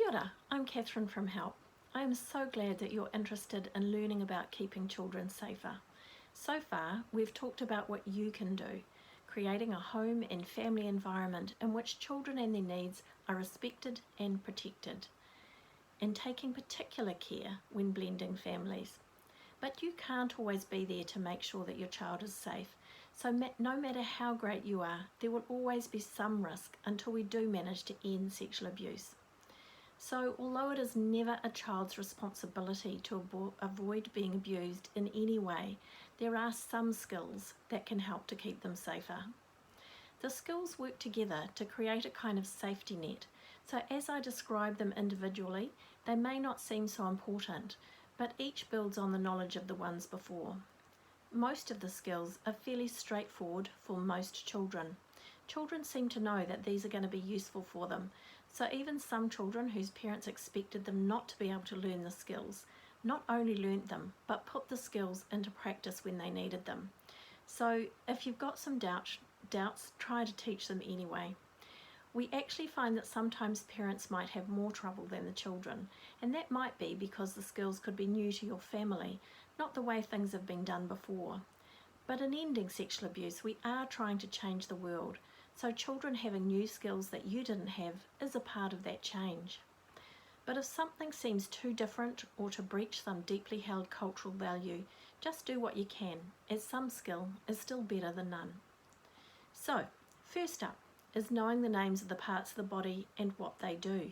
Kia ora, I'm Catherine from Help. I am so glad that you're interested in learning about keeping children safer. So far, we've talked about what you can do, creating a home and family environment in which children and their needs are respected and protected, and taking particular care when blending families. But you can't always be there to make sure that your child is safe. So no matter how great you are, there will always be some risk until we do manage to end sexual abuse. So although it is never a child's responsibility to avoid being abused in any way, there are some skills that can help to keep them safer. The skills work together to create a kind of safety net. So as I describe them individually, they may not seem so important, but each builds on the knowledge of the ones before. Most of the skills are fairly straightforward for most children. Children seem to know that these are going to be useful for them. So even some children whose parents expected them not to be able to learn the skills, not only learnt them, but put the skills into practice when they needed them. So if you've got some doubts, try to teach them anyway. We actually find that sometimes parents might have more trouble than the children, and that might be because the skills could be new to your family, not the way things have been done before. But in ending sexual abuse, we are trying to change the world, so children having new skills that you didn't have is a part of that change. But if something seems too different or to breach some deeply held cultural value, just do what you can, as some skill is still better than none. So, first up is knowing the names of the parts of the body and what they do.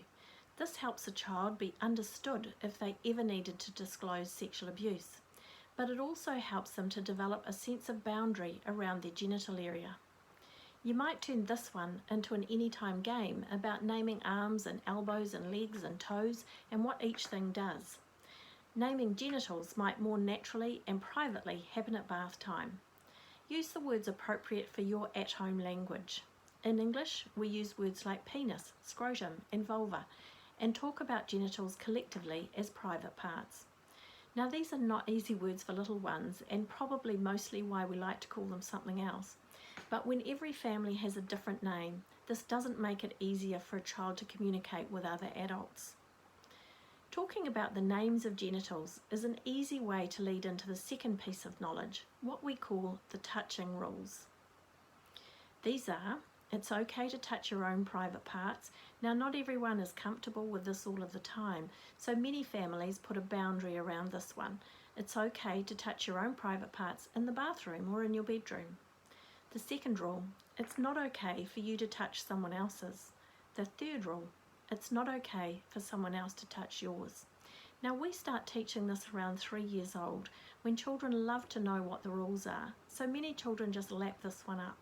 This helps a child be understood if they ever needed to disclose sexual abuse, but it also helps them to develop a sense of boundary around their genital area. You might turn this one into an anytime game about naming arms and elbows and legs and toes and what each thing does. Naming genitals might more naturally and privately happen at bath time. Use the words appropriate for your at-home language. In English, we use words like penis, scrotum and vulva, and talk about genitals collectively as private parts. Now these are not easy words for little ones, and probably mostly why we like to call them something else. But when every family has a different name, this doesn't make it easier for a child to communicate with other adults. Talking about the names of genitals is an easy way to lead into the second piece of knowledge, what we call the touching rules. These are: it's okay to touch your own private parts. Now, not everyone is comfortable with this all of the time, so many families put a boundary around this one. It's okay to touch your own private parts in the bathroom or in your bedroom. The second rule: it's not okay for you to touch someone else's. The third rule: it's not okay for someone else to touch yours. Now, we start teaching this around 3 years old, when children love to know what the rules are, so many children just lap this one up,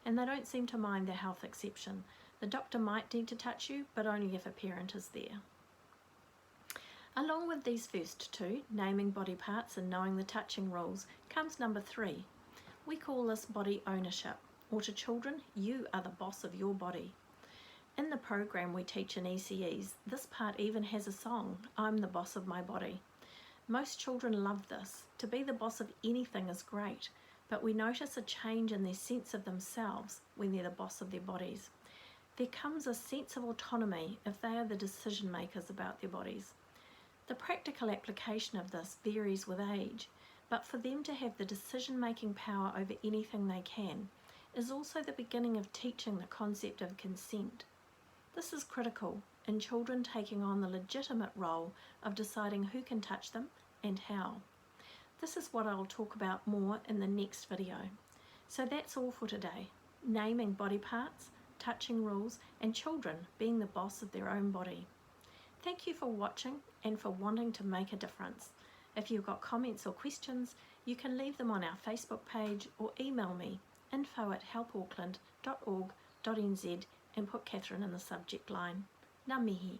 and they don't seem to mind the health exception. The doctor might need to touch you, but only if a parent is there. Along with these first two, naming body parts and knowing the touching rules, comes number 3. We call this body ownership, or to children, you are the boss of your body. In the program we teach in ECEs, this part even has a song, I'm the boss of my body. Most children love this. To be the boss of anything is great, but we notice a change in their sense of themselves when they're the boss of their bodies. There comes a sense of autonomy if they are the decision makers about their bodies. The practical application of this varies with age, but for them to have the decision-making power over anything they can is also the beginning of teaching the concept of consent. This is critical in children taking on the legitimate role of deciding who can touch them and how. This is what I'll talk about more in the next video. So that's all for today. Naming body parts, touching rules, and children being the boss of their own body. Thank you for watching and for wanting to make a difference. If you've got comments or questions, you can leave them on our Facebook page or email me, info@helpauckland.org.nz, and put Catherine in the subject line. Ngā mihi.